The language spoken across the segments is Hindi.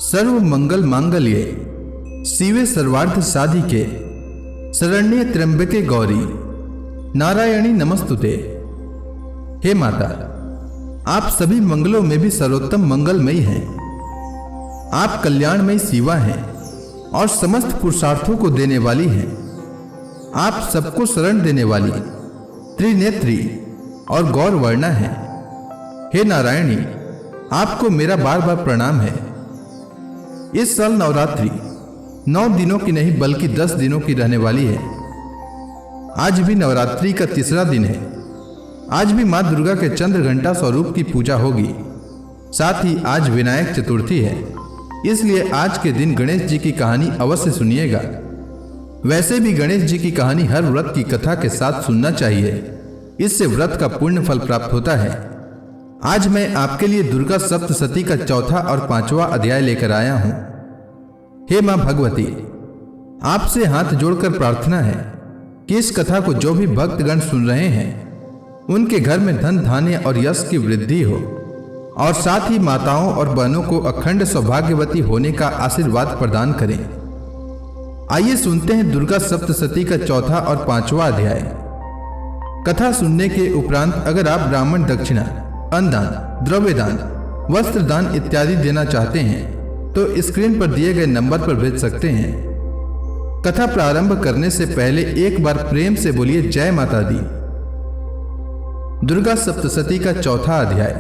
सर्व मंगल मांगल्ये शिवे सर्वार्थ साधिके शरण्ये त्र्यंबके गौरी नारायणी नमस्तुते। हे माता, आप सभी मंगलों में भी सर्वोत्तम मंगलमयी हैं। आप कल्याणमयी शिवा हैं और समस्त पुरुषार्थों को देने वाली हैं। आप सबको शरण देने वाली त्रिनेत्री और गौर वर्णा हैं। हे नारायणी, आपको मेरा बार बार प्रणाम है। इस साल नवरात्रि 9 दिनों की नहीं बल्कि 10 दिनों की रहने वाली है। आज भी नवरात्रि का तीसरा दिन है। आज भी मां दुर्गा के चंद्र घंटा स्वरूप की पूजा होगी। साथ ही आज विनायक चतुर्थी है, इसलिए आज के दिन गणेश जी की कहानी अवश्य सुनिएगा। वैसे भी गणेश जी की कहानी हर व्रत की कथा के साथ सुनना चाहिए, इससे व्रत का पुण्य फल प्राप्त होता है। आज मैं आपके लिए दुर्गा सप्तशती का चौथा और 5वां अध्याय लेकर आया हूं। हे मां भगवती, आपसे हाथ जोड़कर प्रार्थना है कि इस कथा को जो भी भक्तगण सुन रहे हैं उनके घर में धन धान्य और यश की वृद्धि हो, और साथ ही माताओं और बहनों को अखंड सौभाग्यवती होने का आशीर्वाद प्रदान करें। आइए सुनते हैं दुर्गा सप्तशती का चौथा और 5वां अध्याय। कथा सुनने के उपरांत अगर आप ब्राह्मण दक्षिणा, अन्नदान, द्रव्यदान, वस्त्रदान इत्यादि देना चाहते हैं तो स्क्रीन पर दिए गए नंबर पर भेज सकते हैं। कथा प्रारंभ करने से पहले एक बार प्रेम से बोलिए जय माता दी। दुर्गा सप्तशती का चौथा अध्याय।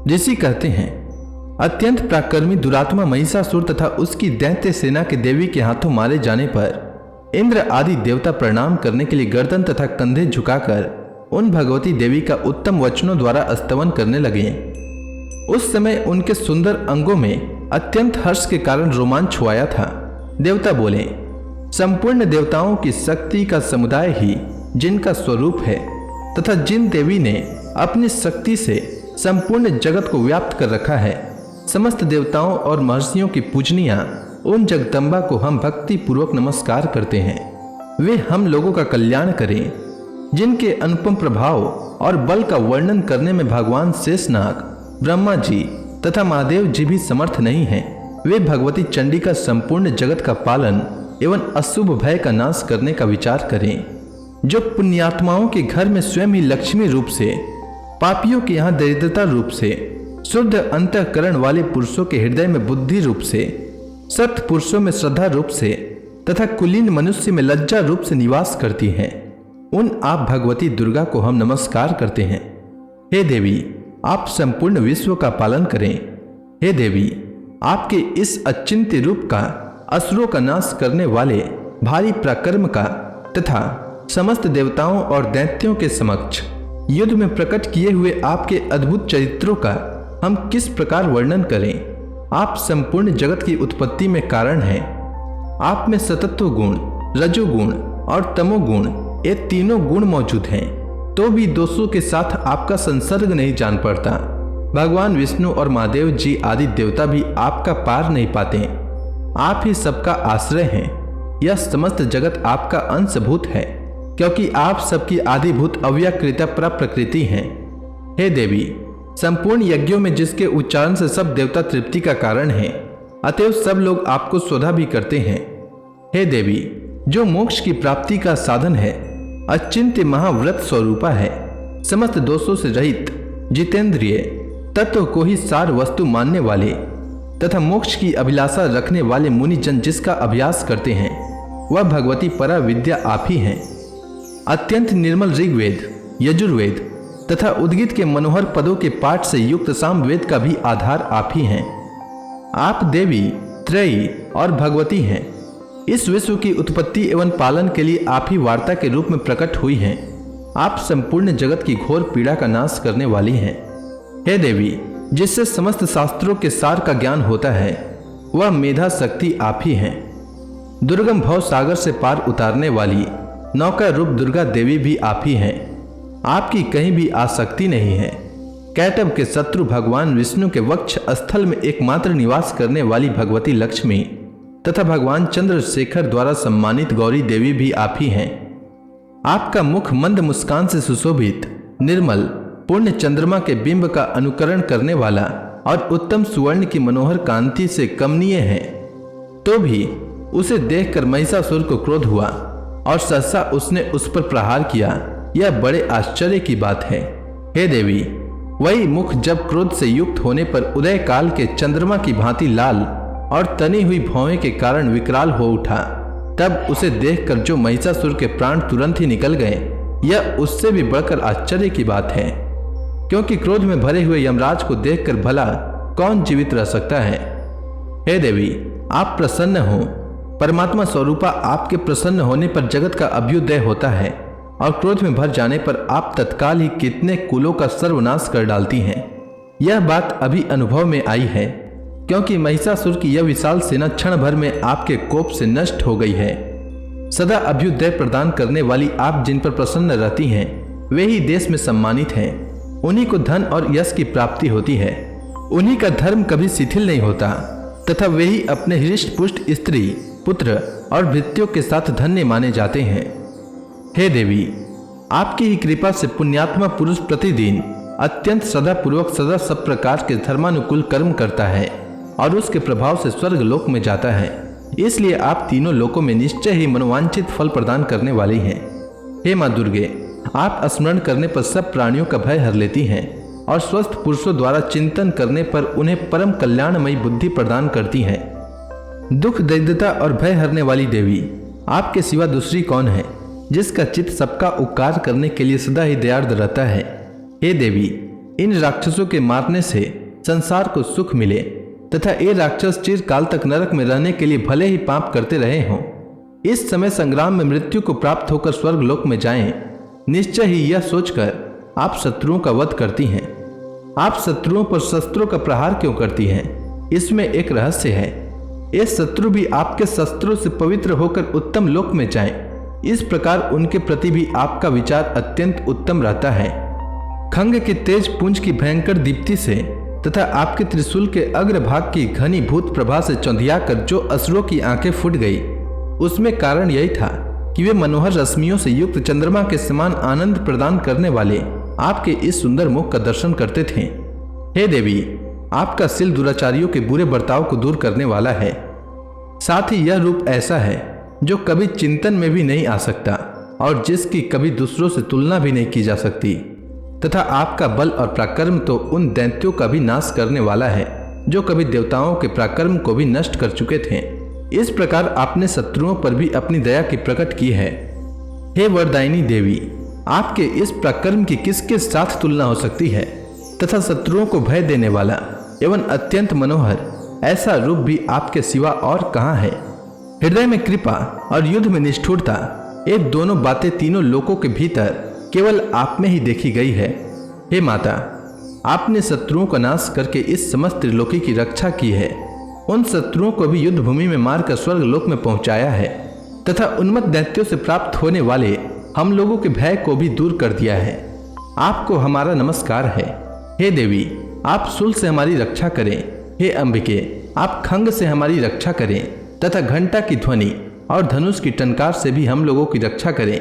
ऋषि कहते हैं, अत्यंत पराक्रमी दुरात्मा महिषासुर तथा उसकी दैत्य सेना के देवी के हाथों मारे जाने पर इंद्र आदि देवता प्रणाम करने के लिए गर्दन तथा कंधे झुकाकर उन भगवती देवी का उत्तम वचनों द्वारा स्तवन करने लगे। उस समय उनके सुंदर अंगों में अत्यंत हर्ष के कारण रोमांच छुआया था। देवता बोले, संपूर्ण देवताओं की शक्ति का समुदाय ही जिनका स्वरूप है तथा जिन देवी ने अपनी शक्ति से संपूर्ण जगत को व्याप्त कर रखा है, समस्त देवताओं और महर्षियों की पूजनिया उन जगदम्बा को हम भक्ति पूर्वक नमस्कार करते हैं। वे हम लोगों का कल्याण करें। जिनके अनुपम प्रभाव और बल का वर्णन करने में भगवान शेषनाग, ब्रह्मा जी तथा महादेव जी भी समर्थ नहीं हैं। वे भगवती चंडी का संपूर्ण जगत का पालन एवं अशुभ भय का नाश करने का विचार करें। जो पुण्यात्माओं के घर में स्वयं ही लक्ष्मी रूप से, पापियों के यहाँ दरिद्रता रूप से, शुद्ध अंतःकरण वाले पुरुषों के हृदय में बुद्धि रूप से, सत पुरुषों में श्रद्धा रूप से तथा कुलीन मनुष्य में लज्जा रूप से निवास करती हैं, उन आप भगवती दुर्गा को हम नमस्कार करते हैं। हे देवी, आप संपूर्ण विश्व का पालन करें। हे देवी, आपके इस अचिंत्य रूप का, असुरों का नाश करने वाले भारी पराक्रम का तथा समस्त देवताओं और दैत्यों के समक्ष युद्ध में प्रकट किए हुए आपके अद्भुत चरित्रों का हम किस प्रकार वर्णन करें। आप संपूर्ण जगत की उत्पत्ति में कारण हैं। आप में सतत्व गुण, रजोगुण और तमोगुण, ये तीनों गुण मौजूद हैं, तो भी दोषों के साथ आपका संसर्ग नहीं जान पड़ता। भगवान विष्णु और महादेव जी आदि देवता भी आपका पार नहीं पाते। आप ही सबका आश्रय हैं। यह समस्त जगत आपका अंशभूत है, क्योंकि आप सबकी आदिभूत अव्याकृत प्रकृति हैं। हे देवी, संपूर्ण यज्ञों में जिसके उच्चारण से सब देवता तृप्ति का कारण है, अतएव सब लोग आपको स्वधा भी करते हैं। हे देवी, जो मोक्ष की प्राप्ति का साधन है, अचिंत्य महाव्रत स्वरूपा है, समस्त दोषों से रहित, जितेंद्रिय, तत्व को ही सार वस्तु मानने वाले तथा मोक्ष की अभिलाषा रखने वाले मुनिजन जिसका अभ्यास करते हैं, वह भगवती परा विद्या आप ही हैं। अत्यंत निर्मल ऋग्वेद, यजुर्वेद तथा उद्गीत के मनोहर पदों के पाठ से युक्त सामवेद का भी आधार आप ही हैं। आप देवी, त्रयी और भगवती हैं। इस विश्व की उत्पत्ति एवं पालन के लिए आप ही वार्ता के रूप में प्रकट हुई हैं। आप संपूर्ण जगत की घोर पीड़ा का नाश करने वाली हैं। हे देवी, जिससे समस्त शास्त्रों के सार का ज्ञान होता है, वह मेधा शक्ति आप ही हैं। दुर्गम भव सागर से पार उतारने वाली नौका रूप दुर्गा देवी भी आप ही हैं। आपकी कहीं भी आसक्ति नहीं है। कैटभ के शत्रु भगवान विष्णु के वक्ष स्थल में एकमात्र निवास करने वाली भगवती लक्ष्मी तथा भगवान चंद्रशेखर द्वारा सम्मानित गौरी देवी भी आप ही हैं। आपका मुख मंद मुस्कान से सुशोभित, निर्मल, पूर्ण चंद्रमा के बिंब का अनुकरण करने वाला और उत्तम सुवर्ण की मनोहर कांति से कमनीय है। तो भी उसे देखकर महिषासुर को क्रोध हुआ और सहसा उसने उस पर प्रहार किया। यह बड़े आश्चर्य की बात है। हे देवी, वही मुख जब क्रोध से युक्त होने पर उदय काल के चंद्रमा की भांति लाल और तनी हुई भौवें के कारण विकराल हो उठा, तब उसे देखकर जो महिषासुर के प्राण तुरंत ही निकल गए, यह उससे भी बढ़कर आश्चर्य की बात है। क्योंकि क्रोध में भरे हुए यमराज को देखकर भला कौन जीवित रह सकता है। हे देवी, आप प्रसन्न हो। परमात्मा स्वरूपा आपके प्रसन्न होने पर जगत का अभ्युदय होता है और क्रोध में भर जाने पर आप तत्काल ही कितने कुलों का सर्वनाश कर डालती हैं। यह बात अभी अनुभव में आई है, क्योंकि महिषासुर की यह विशाल सेना क्षण भर में आपके कोप से नष्ट हो गई है। सदा अभ्युदय प्रदान करने वाली आप जिन पर प्रसन्न रहती हैं, वे ही देश में सम्मानित हैं। उन्हीं को धन और यश की प्राप्ति होती है। उन्हीं का धर्म कभी शिथिल नहीं होता तथा वे ही अपने हृष्ट पुष्ट स्त्री, पुत्र और भृत्यों के साथ धन्य माने जाते हैं। हे देवी, आपकी ही कृपा से पुण्यात्मा पुरुष प्रतिदिन अत्यंत श्रद्धापूर्वक सदा सब प्रकार के धर्मानुकूल कर्म करता है और उसके प्रभाव से स्वर्ग लोक में जाता है। इसलिए आप तीनों लोकों में निश्चय ही मनोवांछित फल प्रदान करने वाली हैं। हे माँ दुर्गे, आप स्मरण करने पर सब प्राणियों का भय हर लेती हैं और स्वस्थ पुरुषों द्वारा चिंतन करने पर उन्हें परम कल्याणमयी बुद्धि प्रदान करती हैं। दुख, दरिद्रता और भय हरने वाली देवी, आपके सिवा दूसरी कौन है जिसका चित्त सबका उपकार करने के लिए सदा ही दयार्द रहता है। हे देवी, इन राक्षसों के मारने से संसार को सुख मिले तथा ये राक्षस चिरकाल तक नरक में रहने के लिए भले ही पाप करते रहे हों, इस समय संग्राम में मृत्यु को प्राप्त होकर स्वर्ग लोक में जाएं, निश्चय ही यह सोचकर आप शत्रुओं का वध करती हैं। आप शत्रुओं पर शस्त्रों का प्रहार क्यों करती हैं? इसमें एक रहस्य है। ये शत्रु भी आपके शस्त्रों से पवित्र होकर उत्तम लोक में जाएं, इस प्रकार उनके प्रति भी आपका विचार अत्यंत उत्तम रहता है। खंग के तेज पुंज की भयंकर दीप्ति से तथा आपके त्रिशूल के अग्रभाग की घनीभूत प्रभा से चौंधियाकर जो असुरों की आंखें फूट गई, उसमें कारण यही था कि वे मनोहर रश्मियों से युक्त चंद्रमा के समान आनंद प्रदान करने वाले आपके इस सुंदर मुख का दर्शन करते थे। हे देवी, आपका सिल दुराचारियों के बुरे बर्ताव को दूर करने वाला है। साथ ही यह रूप ऐसा है जो कभी चिंतन में भी नहीं आ सकता और जिसकी कभी दूसरों से तुलना भी नहीं की जा सकती, तथा आपका बल और पराक्रम तो उन दैत्यों का भी नाश करने वाला है जो कभी देवताओं के पराक्रम को भी नष्ट कर चुके थे। इस प्रकार आपने शत्रुओं पर भी अपनी दया की प्रकट की है। हे वरदायिनी देवी, आपके इस पराक्रम की किसके साथ तुलना हो सकती है तथा शत्रुओं को भय देने वाला एवं अत्यंत मनोहर ऐसा रूप भी आपके सिवा और कहाँ है। हृदय में कृपा और युद्ध में निष्ठुरता, ये दोनों बातें तीनों लोकों के भीतर केवल आप में ही देखी गई है। हे माता, आपने शत्रुओं का नाश करके इस समस्त त्रिलोकी की रक्षा की है। उन शत्रुओं को भी युद्ध भूमि में मारकर स्वर्ग लोक में पहुंचाया है तथा उन्मत्त दैत्यों से प्राप्त होने वाले हम लोगों के भय को भी दूर कर दिया है। आपको हमारा नमस्कार है। हे देवी, आप शूल से हमारी रक्षा करें। हे अंबिके, आप खंग से हमारी रक्षा करें तथा घंटा की ध्वनि और धनुष की टंकार से भी हम लोगों की रक्षा करें।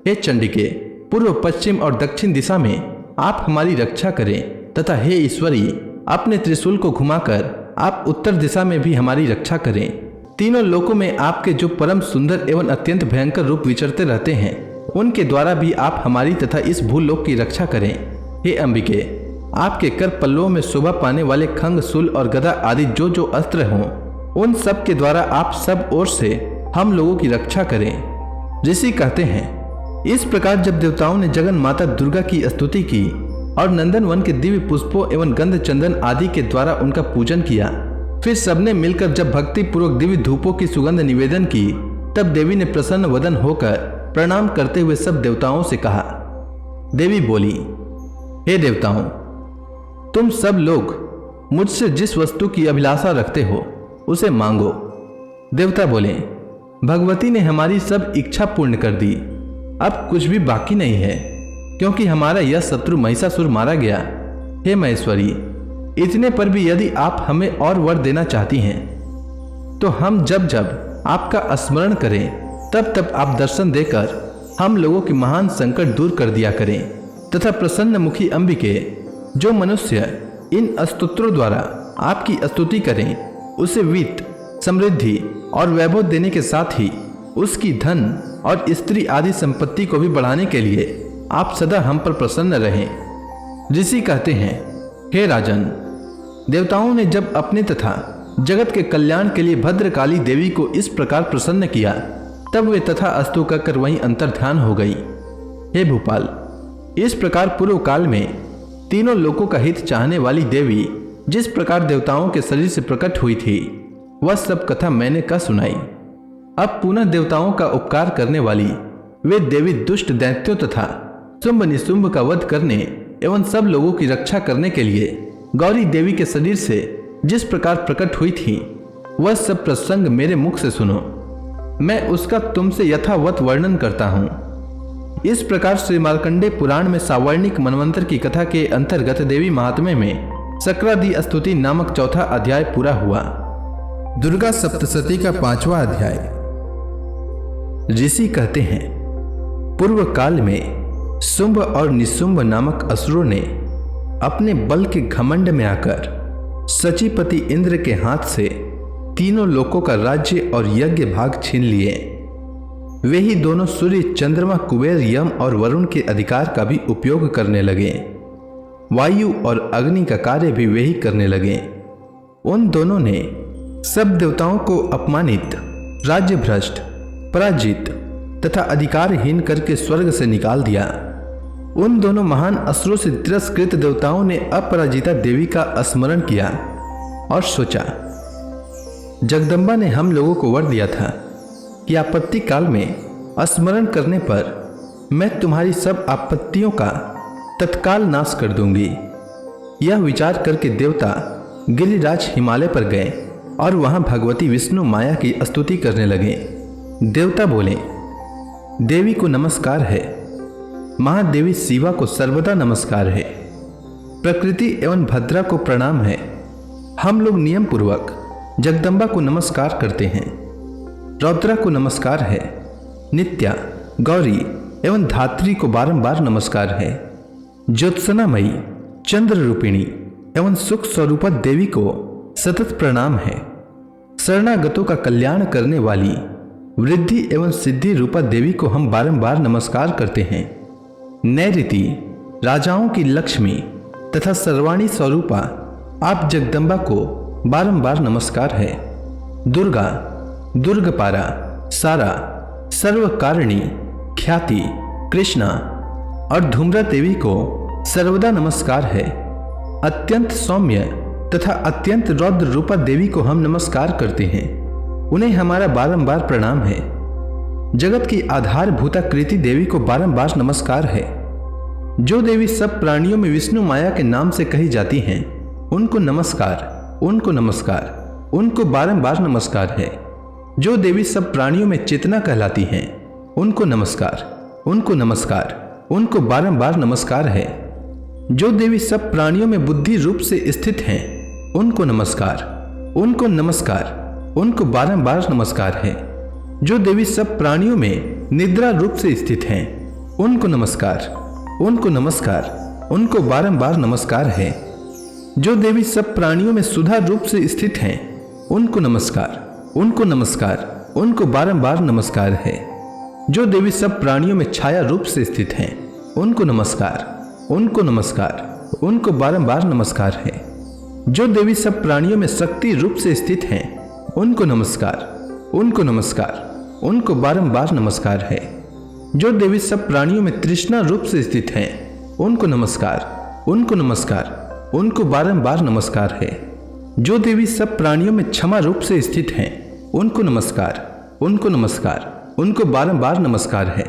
हे चंडिके, पूर्व, पश्चिम और दक्षिण दिशा में आप हमारी रक्षा करें तथा हे ईश्वरी, अपने त्रिशूल को घुमाकर आप उत्तर दिशा में भी हमारी रक्षा करें। तीनों लोकों में आपके जो परम सुंदर एवं अत्यंत भयंकर रूप विचरते रहते हैं, उनके द्वारा भी आप हमारी तथा इस भूलोक की रक्षा करें। हे अंबिके, आपके कर पल्लों में शोभा पाने वाले खंग, शूल और गदा आदि जो जो अस्त्र हों, उन सब के द्वारा आप सब ओर से हम लोगों की रक्षा करें। ऋषि कहते हैं, इस प्रकार जब देवताओं ने जगन माता दुर्गा की स्तुति की और नंदन वन के दिव्य पुष्पों एवं गंध चंदन आदि के द्वारा उनका पूजन किया, फिर सबने मिलकर जब भक्ति पूर्वक दिव्य धूपों की सुगंध निवेदन की, तब देवी ने प्रसन्न वदन होकर प्रणाम करते हुए सब देवताओं से कहा। देवी बोली, हे देवताओं, तुम सब लोग मुझसे जिस वस्तु की अभिलाषा रखते हो उसे मांगो। देवता बोले, भगवती ने हमारी सब इच्छा पूर्ण कर दी, अब कुछ भी बाकी नहीं है, क्योंकि हमारा यह शत्रु महिषासुर मारा गया। हे महेश्वरी, इतने पर भी यदि आप हमें और वर देना चाहती हैं, तो हम जब जब आपका स्मरण करें तब तब आप दर्शन देकर हम लोगों की महान संकट दूर कर दिया करें तथा प्रसन्न मुखी अंबिके, जो मनुष्य इन स्तोत्रों द्वारा आपकी स्तुति करें, उसे वित्त, समृद्धि और वैभव देने के साथ ही उसकी धन और स्त्री आदि संपत्ति को भी बढ़ाने के लिए आप सदा हम पर प्रसन्न रहें। ऋषि कहते हैं, हे राजन, देवताओं ने जब अपने तथा जगत के कल्याण के लिए भद्रकाली देवी को इस प्रकार प्रसन्न किया, तब वे तथा अस्तु कहकर वहीं अंतर्ध्यान हो गई। हे भूपाल, इस प्रकार पूर्व काल में तीनों लोकों का हित चाहने वाली देवी जिस प्रकार देवताओं के शरीर से प्रकट हुई थी, वह सब कथा मैंने कह सुनाई। अब पुनः देवताओं का उपकार करने वाली वे देवी दुष्ट दैत्यों तथा शुंभ निशुंभ का वध करने एवं सब लोगों की रक्षा करने के लिए गौरी देवी के शरीर से जिस प्रकार प्रकट हुई थी, वह सब प्रसंग मेरे मुख से सुनो। मैं उसका तुमसे यथावत वर्णन करता हूँ। इस प्रकार श्री मार्कंडेय पुराण में सावर्णिक मनवंतर की कथा के अंतर्गत देवी महात्म्य में शक्रादि स्तुति नामक चौथा अध्याय पूरा हुआ। दुर्गा सप्तशती का 5वां अध्याय। ऋषि कहते हैं, पूर्व काल में शुंभ और निशुंभ नामक असुरों ने अपने बल के घमंड में आकर सचीपति इंद्र के हाथ से तीनों लोकों का राज्य और यज्ञ भाग छीन लिए। वे ही दोनों सूर्य, चंद्रमा, कुबेर, यम और वरुण के अधिकार का भी उपयोग करने लगे। वायु और अग्नि का कार्य भी वे ही करने लगे। उन दोनों ने सब देवताओं को अपमानित, राज्य भ्रष्ट, पराजित तथा अधिकारहीन करके स्वर्ग से निकाल दिया। उन दोनों महान असुरों से तिरस्कृत देवताओं ने अपराजिता देवी का स्मरण किया और सोचा, जगदम्बा ने हम लोगों को वर दिया था कि आपत्ति काल में स्मरण करने पर मैं तुम्हारी सब आपत्तियों का तत्काल नाश कर दूंगी। यह विचार करके देवता गिरिराज हिमालय पर गए और वहां भगवती विष्णु माया की स्तुति करने लगे। देवता बोले, देवी को नमस्कार है, महादेवी शिवा को सर्वदा नमस्कार है, प्रकृति एवं भद्रा को प्रणाम है। हम लोग नियम पूर्वक जगदम्बा को नमस्कार करते हैं। रौद्रा को नमस्कार है, नित्या, गौरी एवं धात्री को बारंबार नमस्कार है। ज्योत्सनामयी, चंद्र रूपिणी एवं सुख स्वरूपा देवी को सतत प्रणाम है। शरणागतों का कल्याण करने वाली वृद्धि एवं सिद्धि रूपा देवी को हम बारंबार नमस्कार करते हैं। नैऋति, राजाओं की लक्ष्मी तथा सर्वाणी स्वरूपा आप जगदम्बा को बारंबार नमस्कार है। दुर्गा, दुर्गपारा, सारा, सर्वकारिणी, ख्याति, कृष्णा और धूम्रा देवी को सर्वदा नमस्कार है। अत्यंत सौम्य तथा अत्यंत रौद्र रूपा देवी को हम नमस्कार करते हैं। उन्हें हमारा बारंबार प्रणाम है। जगत की आधारभूता कृति देवी को बारंबार नमस्कार है। जो देवी सब प्राणियों में विष्णु माया के नाम से कही जाती हैं, उनको नमस्कार, उनको नमस्कार, उनको बारंबार नमस्कार है। जो देवी सब प्राणियों में चेतना कहलाती हैं, उनको नमस्कार, उनको नमस्कार, उनको बारंबार नमस्कार है। जो देवी सब प्राणियों में बुद्धि रूप से स्थित हैं, उनको नमस्कार, उनको नमस्कार, उनको बारंबार नमस्कार है। जो देवी सब प्राणियों में निद्रा रूप से स्थित हैं, उनको नमस्कार, उनको नमस्कार, उनको बारंबार नमस्कार है। जो देवी सब प्राणियों में सुधा रूप से स्थित हैं, उनको नमस्कार, उनको नमस्कार, उनको बारंबार नमस्कार है। जो देवी सब प्राणियों में छाया रूप से स्थित हैं, उनको नमस्कार, उनको नमस्कार, उनको बारंबार नमस्कार है। जो देवी सब प्राणियों में शक्ति रूप से स्थित हैं, उनको नमस्कार, उनको नमस्कार, उनको बारंबार नमस्कार है। जो देवी सब प्राणियों में तृष्णा रूप से स्थित हैं, उनको नमस्कार, उनको नमस्कार, उनको बारंबार नमस्कार है। जो देवी सब प्राणियों में क्षमा रूप से स्थित हैं, उनको नमस्कार, उनको नमस्कार, उनको बारंबार नमस्कार है।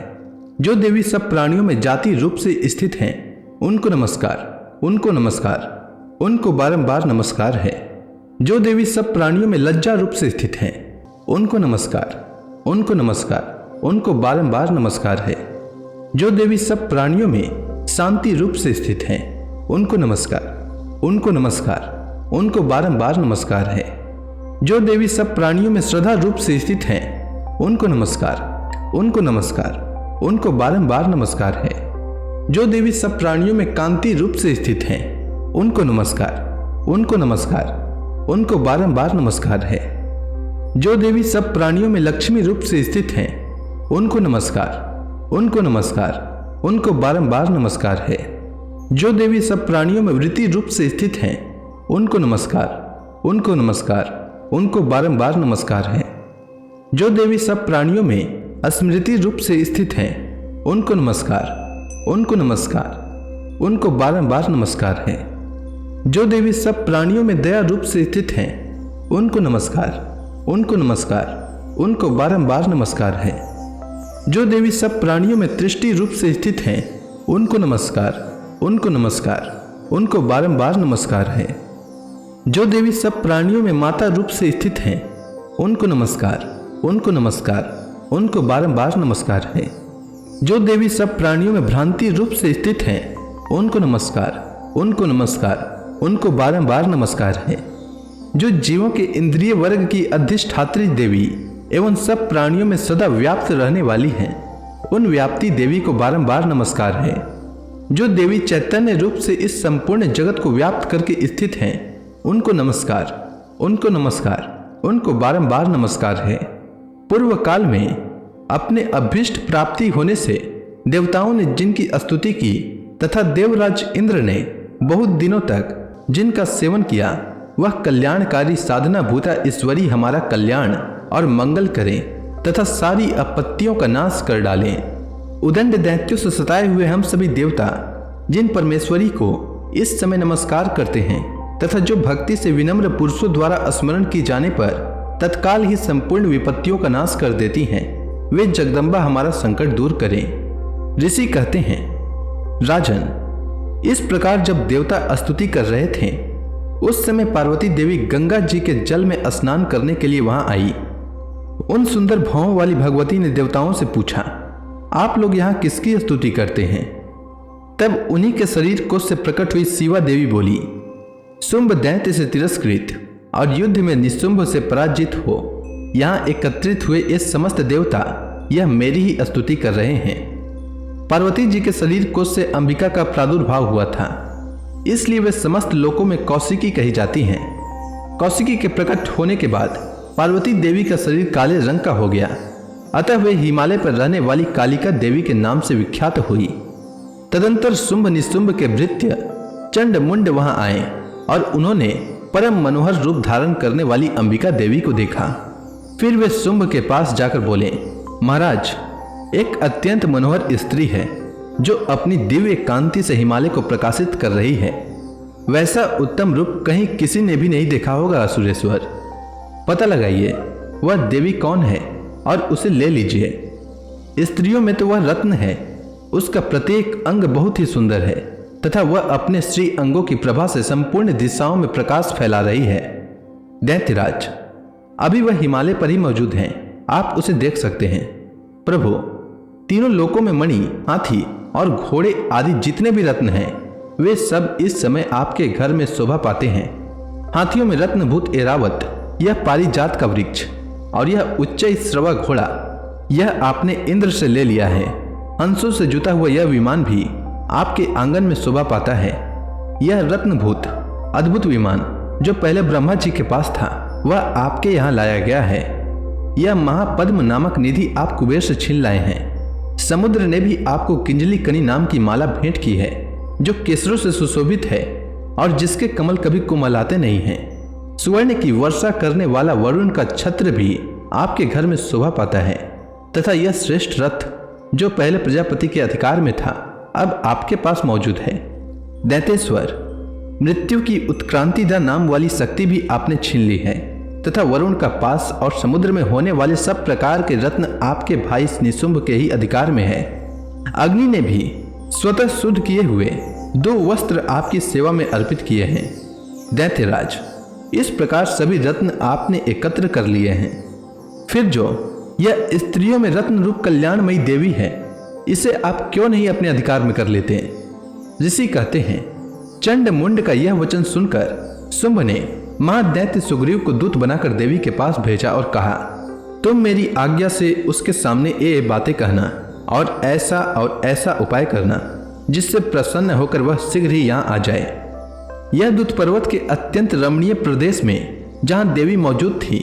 जो देवी सब प्राणियों में जाति रूप से स्थित हैं, उनको नमस्कार, उनको नमस्कार, उनको बारंबार नमस्कार है। जो देवी सब प्राणियों में लज्जा रूप से स्थित हैं, उनको नमस्कार, उनको नमस्कार, उनको बारंबार नमस्कार है। जो देवी सब प्राणियों में शांति रूप से स्थित हैं, उनको नमस्कार, उनको नमस्कार, उनको बारंबार नमस्कार है। जो देवी सब प्राणियों में श्रद्धा रूप से स्थित हैं, उनको नमस्कार, उनको नमस्कार, उनको बारंबार नमस्कार है। जो देवी सब प्राणियों में कांति रूप से स्थित हैं, उनको नमस्कार, उनको नमस्कार, उनको बारंबार नमस्कार है। जो देवी सब प्राणियों में लक्ष्मी रूप से स्थित हैं, उनको नमस्कार, उनको नमस्कार, उनको बारंबार नमस्कार है। जो देवी सब प्राणियों में वृत्ति रूप से स्थित हैं, उनको नमस्कार, उनको नमस्कार, उनको बारंबार नमस्कार है। जो देवी सब प्राणियों में स्मृति रूप से स्थित हैं, उनको नमस्कार, उनको नमस्कार, उनको बारंबार नमस्कार है। जो देवी सब प्राणियों में दया रूप से स्थित हैं, उनको नमस्कार, उनको नमस्कार, उनको बारंबार नमस्कार है। जो देवी सब प्राणियों में दृष्टि रूप से स्थित हैं, उनको नमस्कार, उनको नमस्कार, उनको बारंबार नमस्कार है। जो देवी सब प्राणियों में माता रूप से स्थित हैं, उनको नमस्कार, उनको नमस्कार, उनको बारंबार नमस्कार है। जो देवी सब प्राणियों में भ्रांति रूप से स्थित हैं, उनको नमस्कार, उनको नमस्कार, उनको बारंबार नमस्कार है। जो जीवों के इंद्रिय वर्ग की अधिष्ठात्री देवी एवं सब प्राणियों में सदा व्याप्त रहने वाली हैं, उन व्याप्ति देवी को बारंबार नमस्कार है। जो देवी चैतन्य रूप से इस संपूर्ण जगत को व्याप्त करके स्थित हैं, उनको नमस्कार, उनको नमस्कार, उनको बारंबार नमस्कार है। पूर्व काल में अपने अभीष्ट प्राप्ति होने से देवताओं ने जिनकी स्तुति की तथा देवराज इंद्र ने बहुत दिनों तक जिनका सेवन किया, वह कल्याणकारी साधना भूता ईश्वरी हमारा कल्याण और मंगल करें तथा सारी आपत्तियों का नाश कर डालें। उदंड दैत्यों से सताए हुए हम सभी देवता जिन परमेश्वरी को इस समय नमस्कार करते हैं तथा जो भक्ति से विनम्र पुरुषों द्वारा स्मरण की जाने पर तत्काल ही संपूर्ण विपत्तियों का नाश कर देती हैं, वे जगदम्बा हमारा संकट दूर करें। ऋषि कहते हैं, राजन, इस प्रकार जब देवता स्तुति कर रहे थे, उस समय पार्वती देवी गंगा जी के जल में स्नान करने के लिए वहां आई। उन सुंदर भावों वाली भगवती ने देवताओं से पूछा, आप लोग यहाँ किसकी स्तुति करते हैं? तब उन्हीं के शरीर कोश से प्रकट हुई शिवा देवी बोली, शुंभ दैत्य से तिरस्कृत और युद्ध में निशुंभ से पराजित हो यहाँ एकत्रित हुए ये समस्त देवता यह मेरी ही स्तुति कर रहे हैं। पार्वती जी के शरीर कोश से अंबिका का प्रादुर्भाव हुआ था, इसलिए वे समस्त लोकों में कौशिकी कही जाती हैं। कौशिकी के प्रकट होने के बाद पार्वती देवी का शरीर काले रंग का हो गया, अतः वे हिमालय पर रहने वाली कालिका देवी के नाम से विख्यात हुई। तदंतर शुंभ निशुंभ के भृत्य चंड मुंड वहां आए और उन्होंने परम मनोहर रूप धारण करने वाली अंबिका देवी को देखा। फिर वे शुंभ के पास जाकर बोले, महाराज, एक अत्यंत मनोहर स्त्री है जो अपनी दिव्य कांति से हिमालय को प्रकाशित कर रही है। वैसा उत्तम रूप कहीं किसी ने भी नहीं देखा होगा असुरेश्वर। पता लगाइए वह देवी कौन है और उसे ले लीजिए। स्त्रियों में तो वह रत्न है, उसका प्रत्येक अंग बहुत ही सुंदर है तथा वह अपने श्री अंगों की प्रभा से संपूर्ण दिशाओं में प्रकाश फैला रही है। दैत्यराज, अभी वह हिमालय पर ही मौजूद हैं, आप उसे देख सकते हैं। प्रभु, तीनों लोकों में मणि, हाथी और घोड़े आदि जितने भी रत्न हैं, वे सब इस समय आपके घर में शोभा पाते हैं। हाथियों में रत्नभूत एरावत, यह पारिजात का वृक्ष और यह उच्च श्रवा घोड़ा, यह आपने इंद्र से ले लिया है। हंसों से जुता हुआ यह विमान भी आपके आंगन में शोभा पाता है। यह रत्नभूत अद्भुत विमान जो पहले ब्रह्मा जी के पास था, वह आपके यहाँ लाया गया है। यह महापद्म नामक निधि आप कुबेर से छीन लाए हैं। समुद्र ने भी आपको किंजली कनी नाम की माला भेंट की है जो केसरों से सुशोभित है और जिसके कमल कभी कुमलाते नहीं हैं। स्वर्ण की वर्षा करने वाला वरुण का छत्र भी आपके घर में शोभा पाता है तथा यह श्रेष्ठ रथ जो पहले प्रजापति के अधिकार में था, अब आपके पास मौजूद है। दैतेश्वर, मृत्यु की उत्क्रांतिदा नाम वाली शक्ति भी आपने छीन ली है तथा वरुण का पास और समुद्र में होने वाले सब प्रकार के रत्न आपके भाई निशुंभ के ही अधिकार में है। अग्नि ने भी स्वतः शुद्ध किए हुए 2 वस्त्र आपकी सेवा में अर्पित किए हैं। दैत्यराज, इस प्रकार सभी रत्न आपने एकत्र कर लिए हैं। फिर जो यह स्त्रियों में रत्न रूप कल्याणमयी देवी है, इसे आप क्यों नहीं अपने अधिकार में कर लेते? ऋषि कहते हैं, चंड मुंड का यह वचन सुनकर शुंभ ने महादैत्य सुग्रीव को दूत बनाकर देवी के पास भेजा और कहा, तुम मेरी आज्ञा से उसके सामने ये बातें कहना और ऐसा उपाय करना जिससे प्रसन्न होकर वह शीघ्र ही यहाँ आ जाए। यह दूत पर्वत के अत्यंत रमणीय प्रदेश में जहां देवी मौजूद थी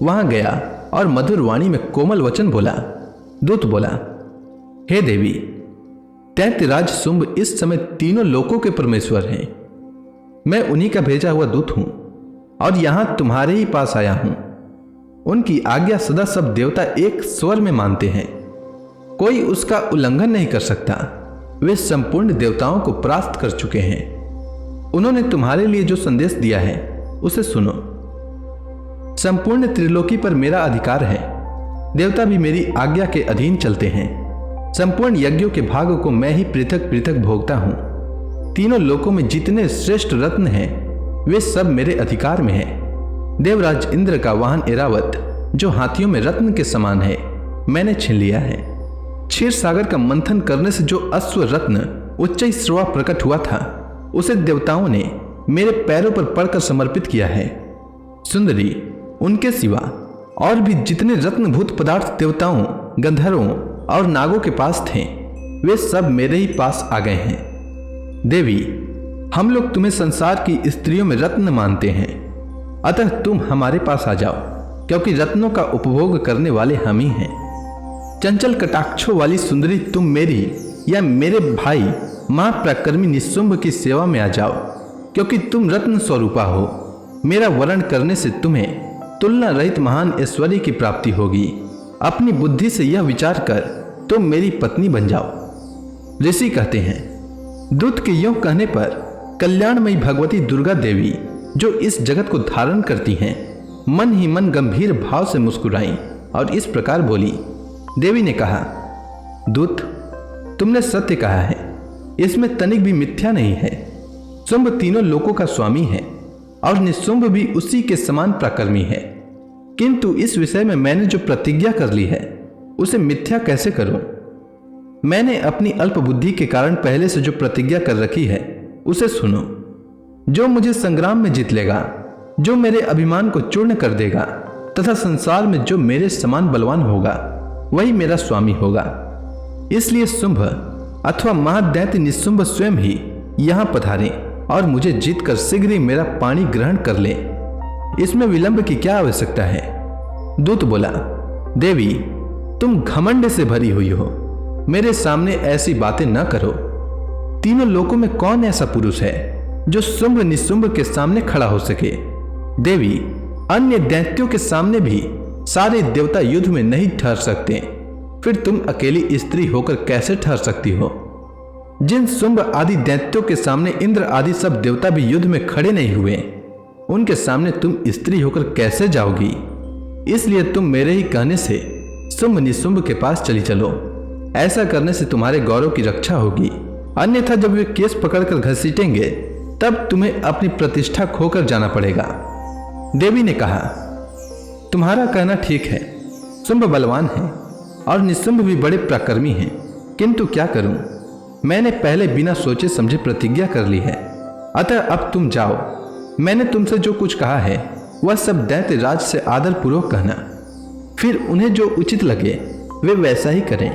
वहां गया और मधुर वाणी में कोमल वचन बोला। दूत बोला, हे देवी, दैत्यराज शुंभ इस समय तीनों लोकों के परमेश्वर हैं। मैं उन्हीं का भेजा हुआ दूत हूं और यहां तुम्हारे ही पास आया हूं। उनकी आज्ञा सदा सब देवता एक स्वर में मानते हैं, कोई उसका उल्लंघन नहीं कर सकता। वे संपूर्ण देवताओं को परास्त कर चुके हैं। उन्होंने तुम्हारे लिए जो संदेश दिया है उसे सुनो। संपूर्ण त्रिलोकी पर मेरा अधिकार है। देवता भी मेरी आज्ञा के अधीन चलते हैं। संपूर्ण यज्ञों के भाग को मैं ही पृथक पृथक भोगता हूं। तीनों लोकों में जितने श्रेष्ठ रत्न हैं वे सब मेरे अधिकार में हैं। देवराज इंद्र का वाहन ऐरावत, जो हाथियों में रत्न के समान है, मैंने छीन लिया है। क्षीर सागर का मंथन करने से जो अश्व रत्न उच्च श्रवा प्रकट हुआ था उसे देवताओं ने मेरे पैरों पर पड़कर समर्पित किया है। सुंदरी, उनके सिवा और भी जितने रत्नभूत पदार्थ देवताओं, गंधर्वों और नागों के पास थे वे सब मेरे ही पास आ गए हैं। देवी, हम लोग तुम्हें संसार की स्त्रियों में रत्न मानते हैं, अतः तुम हमारे पास आ जाओ, क्योंकि रत्नों का उपभोग करने वाले हम ही हैं। चंचल कटाक्षों वाली सुंदरी, तुम मेरी या मेरे भाई महापराक्रमी निशुंभ की सेवा में आ जाओ, क्योंकि तुम रत्न स्वरूपा हो। मेरा वरण करने से तुम्हें तुलना रहित महान ऐश्वर्य की प्राप्ति होगी। अपनी बुद्धि से यह विचार कर तुम मेरी पत्नी बन जाओ। ऋषि कहते हैं, दूत के यों कहने पर कल्याणमयी भगवती दुर्गा देवी, जो इस जगत को धारण करती हैं, मन ही मन गंभीर भाव से मुस्कुराई और इस प्रकार बोली। देवी ने कहा, दूत, तुमने सत्य कहा है, इसमें तनिक भी मिथ्या नहीं है। शुंभ तीनों लोकों का स्वामी है और निशुंभ भी उसी के समान पराक्रमी है। किंतु इस विषय में मैंने जो प्रतिज्ञा कर ली है उसे मिथ्या कैसे करूं? मैंने अपनी अल्प बुद्धि के कारण पहले से जो प्रतिज्ञा कर रखी है उसे सुनो। जो मुझे संग्राम में जीत लेगा, जो मेरे अभिमान को चूर्ण कर देगा तथा संसार में जो मेरे समान बलवान होगा, वही मेरा स्वामी होगा। इसलिए शुंभ अथवा महादैत्य निशुंभ स्वयं ही यहां पधारे और मुझे जीतकर शीघ्र ही मेरा पाणी ग्रहण कर ले। इसमें विलंब की क्या आवश्यकता है? दूत बोला, देवी, तुम घमंड से भरी हुई हो, मेरे सामने ऐसी बातें न करो। तीनों लोकों में कौन ऐसा पुरुष है जो शुंभ निशुंभ के सामने खड़ा हो सके? देवी, अन्य दैत्यों के सामने भी सारे देवता युद्ध में नहीं ठहर सकते, फिर तुम अकेली स्त्री होकर कैसे ठहर सकती हो? जिन शुंभ आदि दैत्यों के सामने इंद्र आदि सब देवता भी युद्ध में खड़े नहीं हुए, उनके सामने तुम स्त्री होकर कैसे जाओगी? इसलिए तुम मेरे ही कहने से शुंभ निशुंभ के पास चली चलो। ऐसा करने से तुम्हारे गौरव की रक्षा होगी, अन्यथा जब वे केस पकड़कर घसीटेंगे तब तुम्हें अपनी प्रतिष्ठा खोकर जाना पड़ेगा। देवी ने कहा, तुम्हारा कहना ठीक है, शुंभ बलवान है और निशुंभ भी बड़े पराक्रमी हैं, किंतु क्या करूं? मैंने पहले बिना सोचे समझे प्रतिज्ञा कर ली है, अतः अब तुम जाओ। मैंने तुमसे जो कुछ कहा है वह सब दैत्य राज से आदर पूर्वक कहना, फिर उन्हें जो उचित लगे वे वैसा ही करें।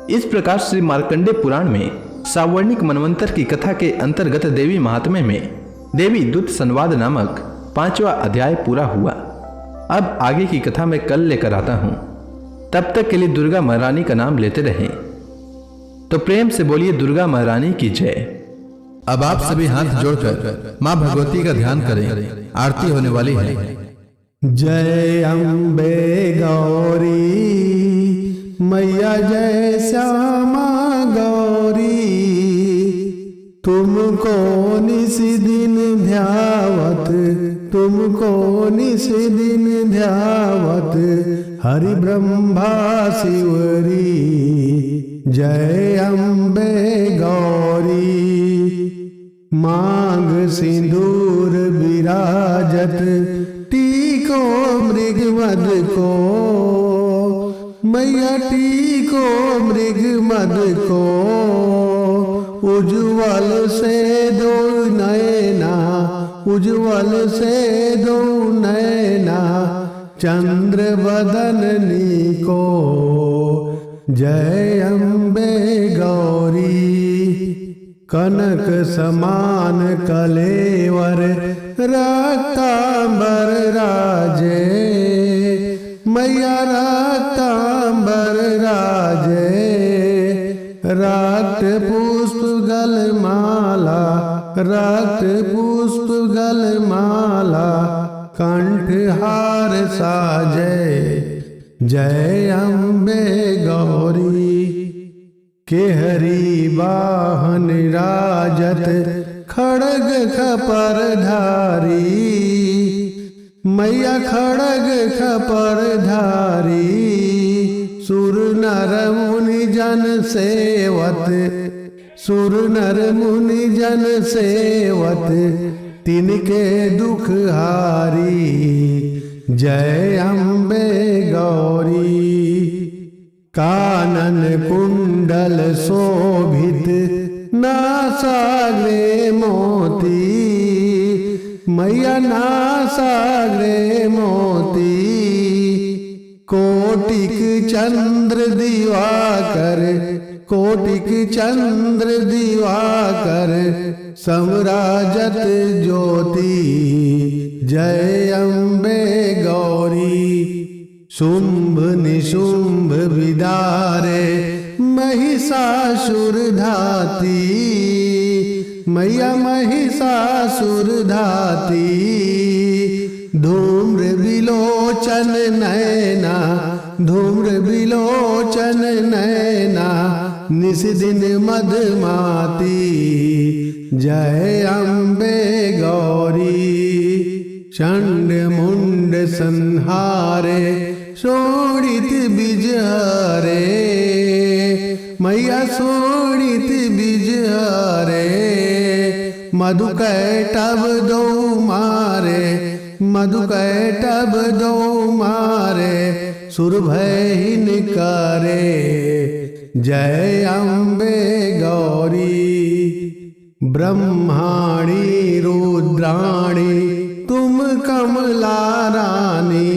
इस प्रकार श्री मार्कंडे पुराण में सावर्णिक मनवंतर की कथा के अंतर्गत देवी महात्म्य में देवी दूत संवाद नामक 5वां अध्याय पूरा हुआ। अब आगे की कथा मैं कल लेकर आता हूं। तब तक के लिए दुर्गा महारानी का नाम लेते रहें। तो प्रेम से बोलिए दुर्गा महारानी की जय। अब आप सभी हाथ जोड़कर मां भगवती का ध्यान करें, आरती होने वाली है। जय अम्बे गौरी मैया, जय श्यामा गौरी, तुमको निस दिन ध्यावत, तुमको निस दिन ध्यावत, हरि ब्रह्मा शिवरी। जय अम्बे गौरी, मांग सिंदूर विराजत, टीको मृगमद को, मैया टीको मृगमद को, उज्ज्वल से दो नैना, उज्ज्वल से दो नैना, चंद्र बदननी को। जय अम्बे गौरी, कनक समान कलेवर रक्तांबर राजे, मैया रक्तांबर राजे। रक्त पुष्प गलमाला, रक्त पुष्प गलमाला, कंठहार साजे। जय अम्बे गौरी केहरी वाहन राजत, खड़ग खपर धारी, मैया खड़ग खपर धारी। सुर नर मुनि जन सेवत, सुर नर मुनि जन सेवत, तिनके दुख हारी। जय अम्बे गौरी कानन कुंडल शोभित, नासाग्रे मोती, मैया नासाग्रे मोती। कोटिक चंद्र दिवाकर, कोटिक चंद्र दिवाकर, समराजत ज्योति। जय अम्बे गौरी शुंभ निशुंभ विदारे, महिषासुर धाती, मैया महिषासुर धाती। धूम्र विलोचन नैना, धूम्र विलोचन नैना, निस दिन मधमाती। जय अम्बे गौरी चंड मुंड संहारे, शोणित बिजहरे, मैया शोणित बिजहरे। मधुकैटभ दो मारे, मधुकैटभ दो मारे, सुरभयहीन करे। जय अम्बे गौरी ब्रह्माणी रुद्राणी, तुम कमला रानी,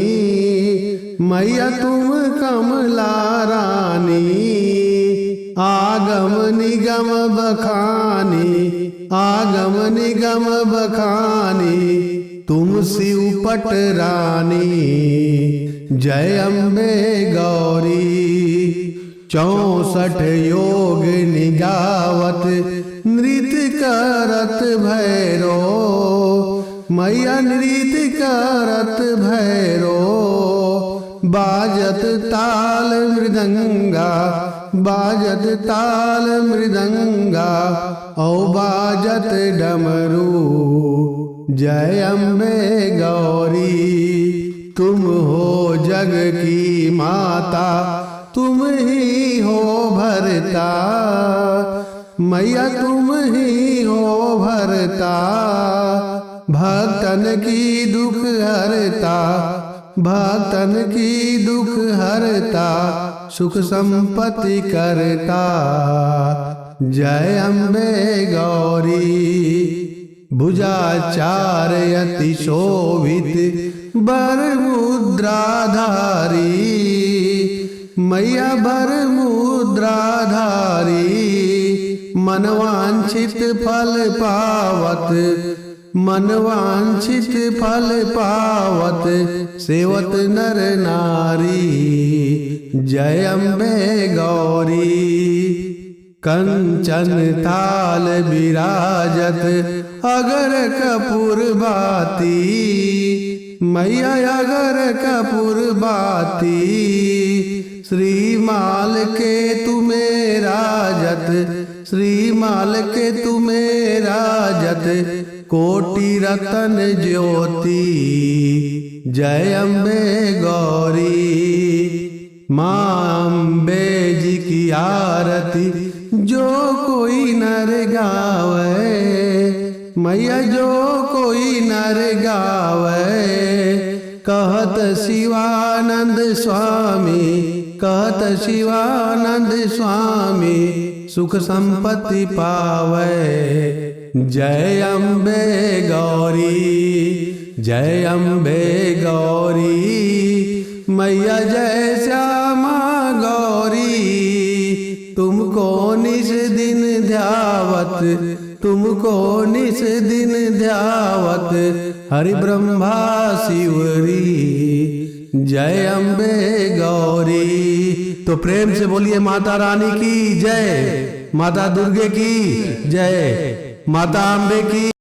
मैया तुम कमला रानी। आगम निगम बखानी, आगम निगम बखानी, तुम शिव पट रानी। जय अम्बे गौरी 64 योग निगावत, नृत्य करत भैरो, मैया नृत्य करत भैरो। बाजत ताल मृदंगा, बाजत ताल मृदंगा, औ बाजत डमरू। जय अम्बे गौरी तुम हो जग की माता, तुम ही हो भरता, मैया तुम ही हो भरता। भक्तन की दुख हरता, भक्तन की दुख हरता, सुख संपत्ति करता। जय अम्बे गौरी भुजाचार अति शोभित, बर मुद्राधारी, मैया बर मुद्राधारी। मनवांछित फल पावत, मनवांछित फल पावत, सेवत नर नारी। जय अम्बे गौरी कंचन थाल विराजत, अगर कपूर बाती, मैया अगर कपूर बाती। श्रीमाल के तुम्हें राजत, श्रीमाल के तुम्हें राजत, कोटि रतन ज्योति। जय अम्बे गौरी माँ अम्बे जी की आरती, जो कोई नर गावे, मैया जो कोई नर गावे। कहत शिवानंद स्वामी, कहत शिवानंद स्वामी, सुख संपत्ति पावे। जय अम्बे गौरी, जय अम्बे गौरी, मैया जय श्यामा गौरी। तुमको निज दिन ध्यावत, तुमको निस दिन ध्यावत हरि ब्रह्मा शिवरी जय अम्बे गौरी। तो प्रेम से बोलिए माता रानी की जय, माता दुर्गे की जय, माता अम्बे की